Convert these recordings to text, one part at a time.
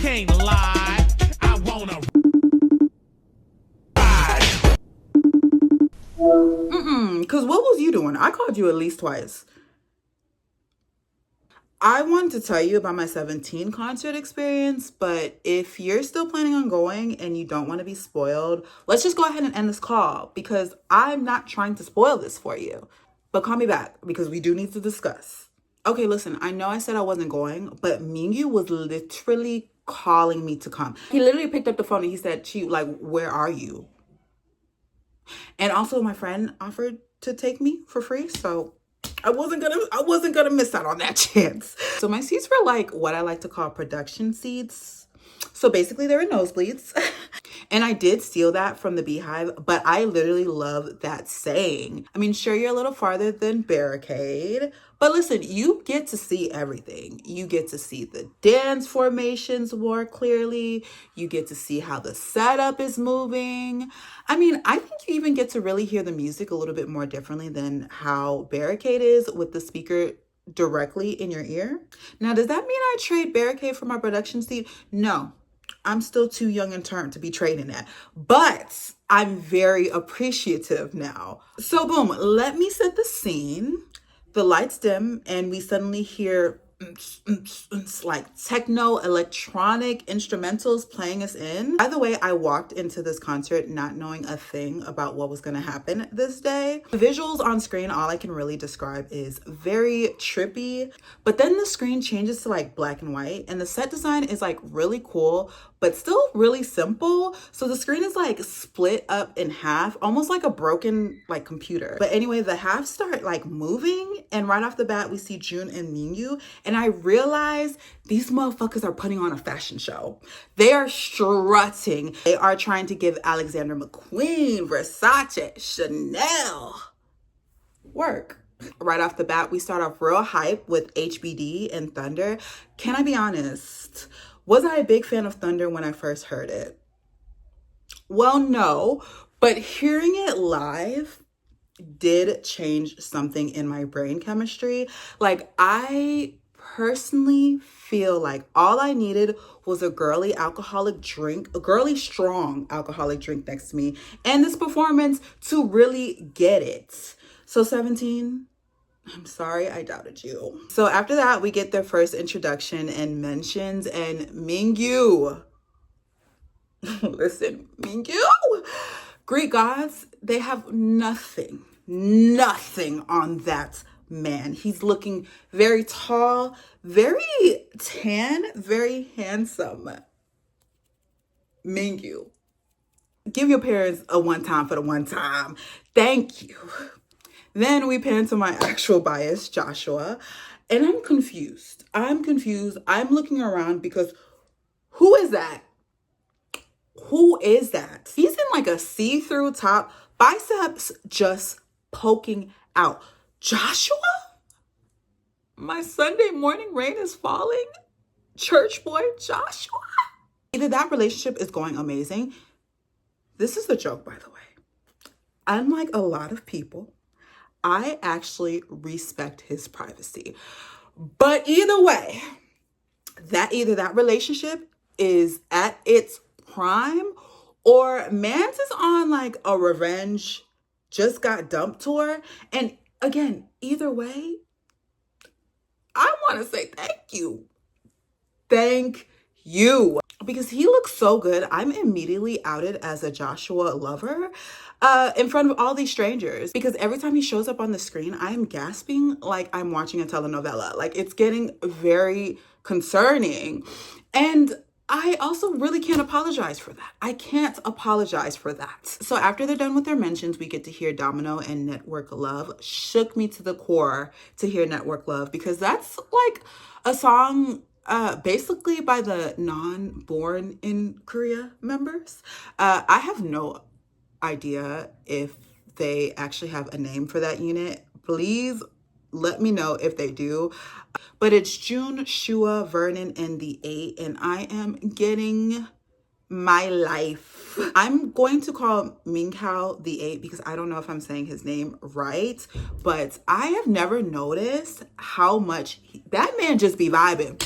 can't lie. I wanna ride. Because what was you doing? I called you at least twice. I wanted to tell you about my 17 concert experience, but if you're still planning on going and you don't want to be spoiled, let's just go ahead and end this call because I'm not trying to spoil this for you. But call me back because we do need to discuss. Okay, listen, I know I said I wasn't going, but Mingyu was literally calling me to come. He literally picked up the phone and he said, where are you? And also my friend offered to take me for free, so I wasn't gonna miss out on that chance. So my seats were like what I like to call production seats. So basically they were nosebleeds. And I did steal that from the Beehive, but I literally love that saying. I mean, sure, you're a little farther than Barricade, but listen, you get to see everything. You get to see the dance formations more clearly. You get to see how the setup is moving. I mean, I think you even get to really hear the music a little bit more differently than how Barricade is with the speaker directly in your ear. Now, does that mean I trade Barricade for my production seat? No. I'm still too young and turned to be trading that, but I'm very appreciative now. So boom, let me set the scene. The lights dim and we suddenly hear like techno electronic instrumentals playing us in. By the way, I walked into this concert not knowing a thing about what was going to happen this day. The visuals on screen, all I can really describe is very trippy, but then the screen changes to like black and white and the set design is like really cool but still really simple. So the screen is like split up in half, almost like a broken like computer. But anyway, the halves start like moving and right off the bat we see Jun and Mingyu and I realize these motherfuckers are putting on a fashion show. They are strutting. They are trying to give Alexander McQueen, Versace, Chanel work. Right off the bat, we start off real hype with HBD and Thunder. Can I be honest? Was I a big fan of Thunder when I first heard it? Well, no, but hearing it live did change something in my brain chemistry. Like, I personally feel like all I needed was a girly alcoholic drink, a girly strong alcoholic drink next to me, and this performance to really get it. So 17, I'm sorry I doubted you. So after that, we get their first introduction and mentions, and Mingyu. Listen, Mingyu. Greek gods, they have nothing on that man. He's looking very tall, very tan, very handsome. Mingyu. Give your parents a one time for the one time. Thank you. Then we pan to my actual bias, Joshua, and I'm confused. I'm looking around because who is that? Who is that? He's in like a see-through top, biceps just poking out. Joshua? My Sunday morning rain is falling? Church boy Joshua? Either that relationship is going amazing. This is a joke, by the way. Unlike a lot of people, I actually respect his privacy. But either way, either that relationship is at its prime or Mans is on like a revenge, just got dumped tour. And again, either way, I want to say thank you. Thank you. Because he looks so good, I'm immediately outed as a Joshua lover in front of all these strangers. Because every time he shows up on the screen, I am gasping like I'm watching a telenovela. Like, it's getting very concerning. And I also really can't apologize for that. I can't apologize for that. So after they're done with their mentions, we get to hear Domino and Network Love. Shook me to the core to hear Network Love because that's like a song basically by the non-born in Korea members. I have no idea if they actually have a name for that unit. Please let me know if they do. But it's June, Shua, Vernon, and the 8, and I am getting my life. I'm going to call Minghao the 8 because I don't know if I'm saying his name right, but I have never noticed how much that man just be vibing.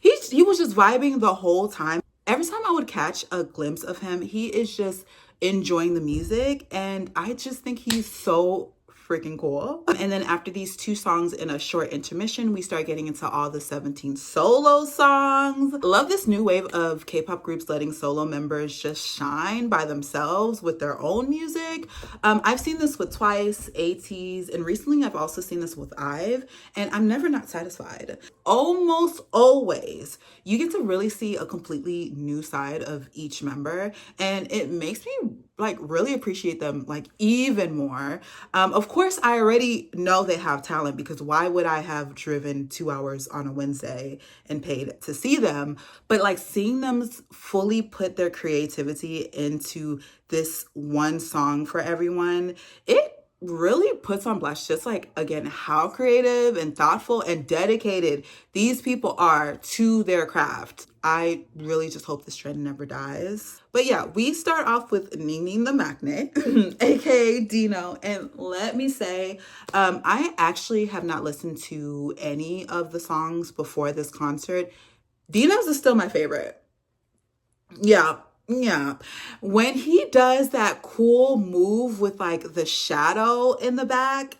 He was just vibing the whole time. every time I would catch a glimpse of him, he is just enjoying the music, and I just think he's so freaking cool. And then after these two songs in a short intermission, we start getting into all the 17 solo songs. Love this new wave of K-pop groups letting solo members just shine by themselves with their own music. I've seen this with Twice, ATEEZ, and recently I've also seen this with IVE, and I'm never not satisfied. Almost always, you get to really see a completely new side of each member, and it makes me like really appreciate them like even more. Of course, I already know they have talent, because why would I have driven 2 hours on a Wednesday and paid to see them? But like seeing them fully put their creativity into this one song for everyone, it really puts on blast just like, again, how creative and thoughtful and dedicated these people are to their craft. I really just hope this trend never dies. But yeah, we start off with Ning the Magnet, aka Dino. And let me say, I actually have not listened to any of the songs before this concert. Dino's is still my favorite. Yeah. Yeah. When he does that cool move with like the shadow in the back,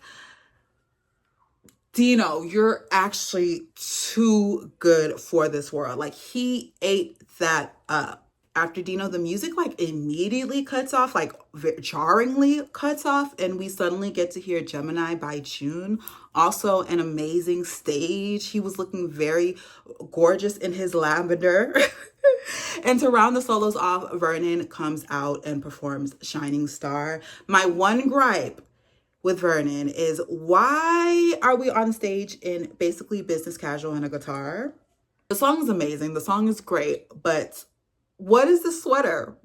Dino, you're actually too good for this world. Like he ate that up. After Dino, the music like immediately cuts off, like jarringly cuts off, and we suddenly get to hear Gemini by June. Also an amazing stage. He was looking very gorgeous in his lavender. And to round the solos off, Vernon comes out and performs Shining Star. My one gripe with Vernon is, why are we on stage in basically business casual and a guitar? The song is amazing. The song is great, but what is the sweater?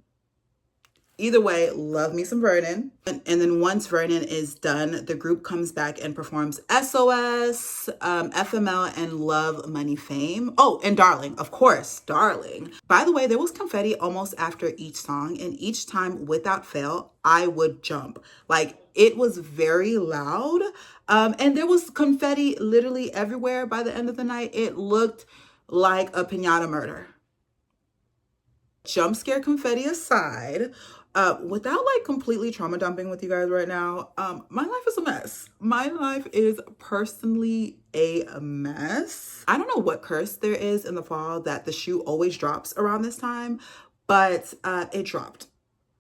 Either way, love me some Vernon. And then once Vernon is done, the group comes back and performs SOS, FML, and Love, Money, Fame. Oh, and Darling, of course, Darling. By the way, there was confetti almost after each song, and each time, without fail, I would jump. Like, it was very loud, and there was confetti literally everywhere by the end of the night. It looked like a piñata murder. Jump scare confetti aside, without like completely trauma dumping with you guys right now, my life is a mess. My life is personally a mess. I don't know what curse there is in the fall that the shoe always drops around this time, but it dropped.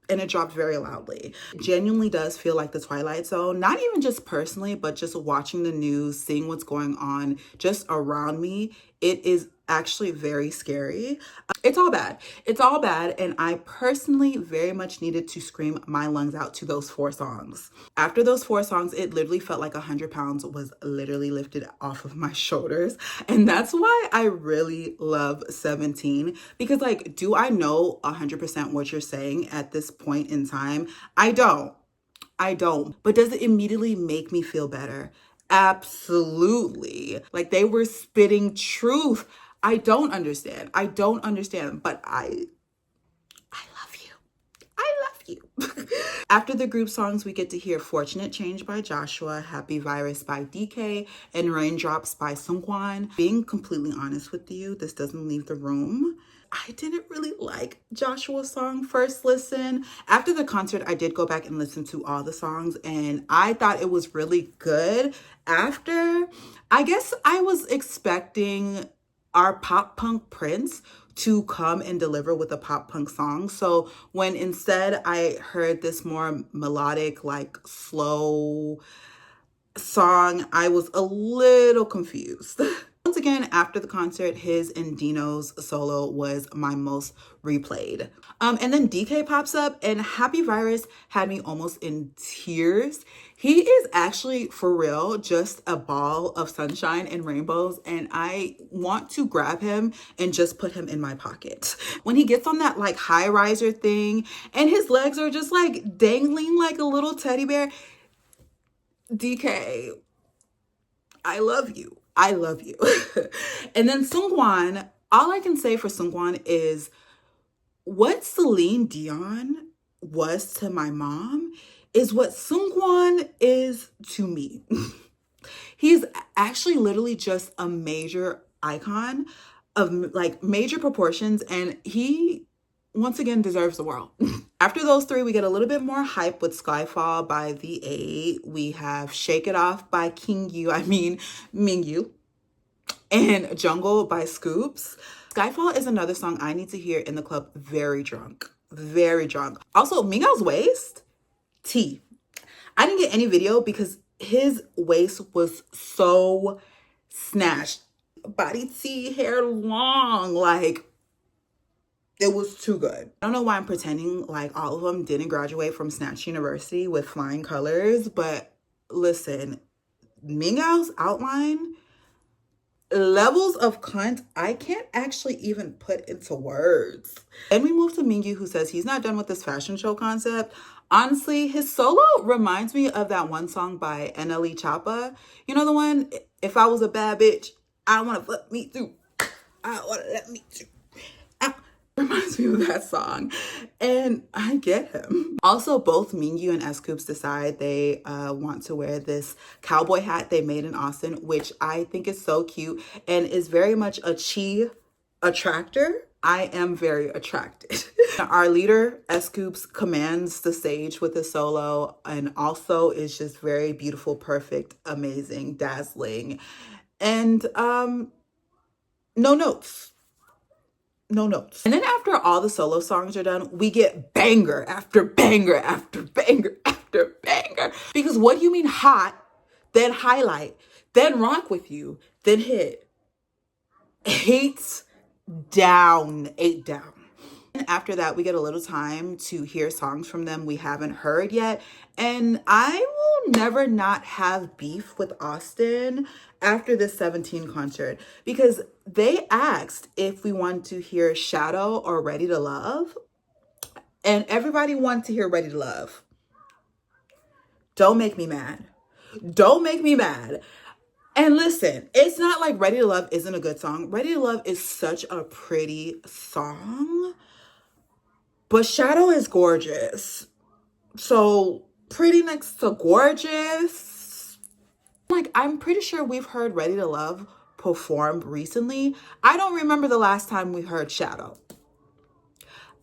And it dropped very loudly. It genuinely does feel like the Twilight Zone, not even just personally, but just watching the news, seeing what's going on just around me. It is actually very scary. It's all bad. It's all bad. And I personally very much needed to scream my lungs out to those 4 songs. After those 4 songs, it literally felt like 100 pounds was literally lifted off of my shoulders. And that's why I really love 17, because like, do I know 100% what you're saying at this point in time? I don't. But does it immediately make me feel better? Absolutely. Like, they were spitting truth. I don't understand, but I love you. I love you. After the group songs, we get to hear Fortunate Change by Joshua, Happy Virus by DK, and Raindrops by Seungkwan. Being completely honest with you, this doesn't leave the room. I didn't really like Joshua's song first listen. After the concert, I did go back and listen to all the songs, and I thought it was really good. After, I guess I was expecting our pop punk prince to come and deliver with a pop punk song. So when instead I heard this more melodic, like slow song, I was a little confused. Once again, after the concert, his and Dino's solo was my most replayed. And then DK pops up, and Happy Virus had me almost in tears. He is actually, for real, just a ball of sunshine and rainbows, and I want to grab him and just put him in my pocket. When he gets on that like high riser thing, and his legs are just like dangling like a little teddy bear, DK, I love you. I love you. And then Seungkwan, all I can say for Seungkwan is what Celine Dion was to my mom is what Seungkwan is to me. He's actually literally just a major icon of like major proportions, and he once again deserves the world. After those three, we get a little bit more hype with Skyfall by The Eight. We have Shake It Off by Mingyu, and Jungle by Scoops. Skyfall is another song I need to hear in the club very drunk. Very drunk. Also, Mingau's waist, T. I didn't get any video because his waist was so snatched. Body T, hair long, like it was too good. I don't know why I'm pretending like all of them didn't graduate from Snatch University with flying colors, but listen, Mingau's outline, levels of cunt, I can't actually even put into words. Then we move to Mingyu, who says he's not done with this fashion show concept. Honestly, his solo reminds me of that one song by NLE Choppa. You know the one, if I was a bad bitch, I want to fuck me through. I want to let me through. Reminds me of that song, and I get him. Also, both Mingyu and S-Coups decide they want to wear this cowboy hat they made in Austin, which I think is so cute and is very much a chi attractor. I am very attracted. Our leader, S-Coups, commands the stage with his solo and also is just very beautiful, perfect, amazing, dazzling, and no notes. No notes. And then after all the solo songs are done, we get banger after banger after banger after banger. Because what do you mean hot, then highlight, then rock with you, then hit? Eight down. And after that, we get a little time to hear songs from them we haven't heard yet. And I will never not have beef with Austin after this 17 concert because they asked if we want to hear Shadow or Ready to Love. And everybody wants to hear Ready to Love. Don't make me mad. Don't make me mad. And listen, it's not like Ready to Love isn't a good song. Ready to Love is such a pretty song. But Shadow is gorgeous. So pretty next to gorgeous. Like, I'm pretty sure we've heard Ready to Love performed recently. I don't remember the last time we heard Shadow.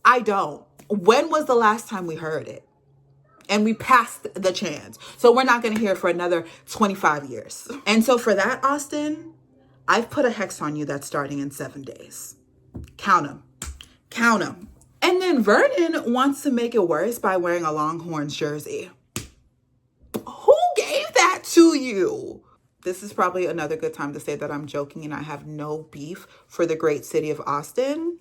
I don't. When was the last time we heard it? And we passed the chance. So we're not going to hear it for another 25 years. And so for that, Austin, I've put a hex on you that's starting in 7 days. Count them. Count them. And then Vernon wants to make it worse by wearing a Longhorns jersey. Who gave that to you? This is probably another good time to say that I'm joking and I have no beef for the great city of Austin.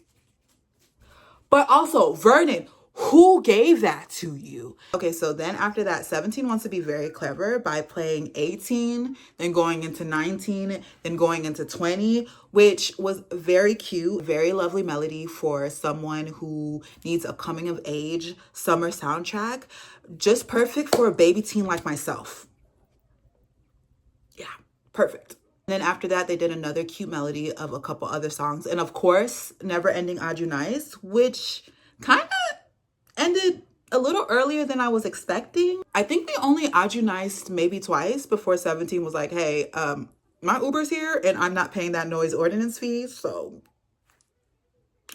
But also, Vernon, who gave that to you? Okay, so then after that, 17 wants to be very clever by playing 18, then going into 19, then going into 20, which was very cute, very lovely melody for someone who needs a coming of age summer soundtrack. Just perfect for a baby teen like myself. Yeah, perfect. And then after that, they did another cute melody of a couple other songs. And of course, Never Ending Aju Nice, which kind of ended a little earlier than I was expecting. I think we only Aju Nice maybe twice before 17 was like, hey, my Uber's here and I'm not paying that noise ordinance fee, so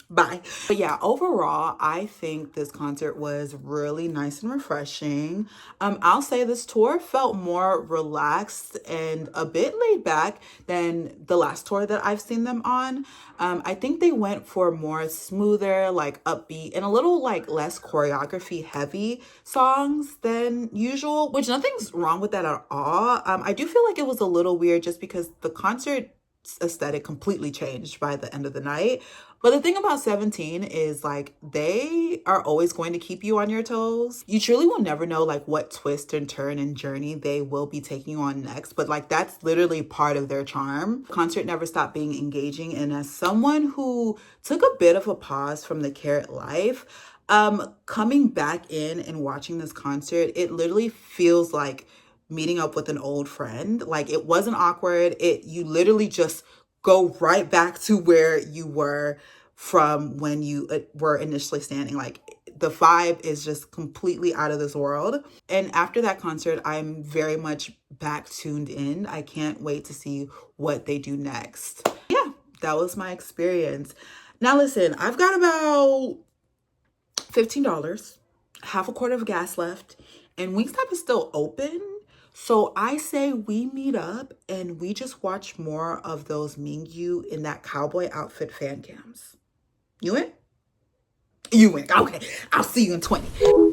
bye. But yeah, overall, I think this concert was really nice and refreshing. I'll say this tour felt more relaxed and a bit laid back than the last tour that I've seen them on. I think they went for more smoother, like upbeat and a little like less choreography heavy songs than usual, which nothing's wrong with that at all. I do feel like it was a little weird just because the concert aesthetic completely changed by the end of the night. But the thing about 17 is like they are always going to keep you on your toes. You truly will never know like what twist and turn and journey they will be taking you on next. But like that's literally part of their charm. The concert never stopped being engaging. And as someone who took a bit of a pause from the Carrot life, coming back in and watching this concert, it literally feels like meeting up with an old friend. Like it wasn't awkward. You literally just go right back to where you were from when you were initially standing. Like the vibe is just completely out of this world. And after that concert, I'm very much back tuned in. I can't wait to see what they do next. Yeah, that was my experience. Now listen, I've got about $15, half a quart of gas left, and Wingstop is still open. So I say we meet up and we just watch more of those Mingyu in that cowboy outfit fan cams. You in? You in. Okay. I'll see you in 20.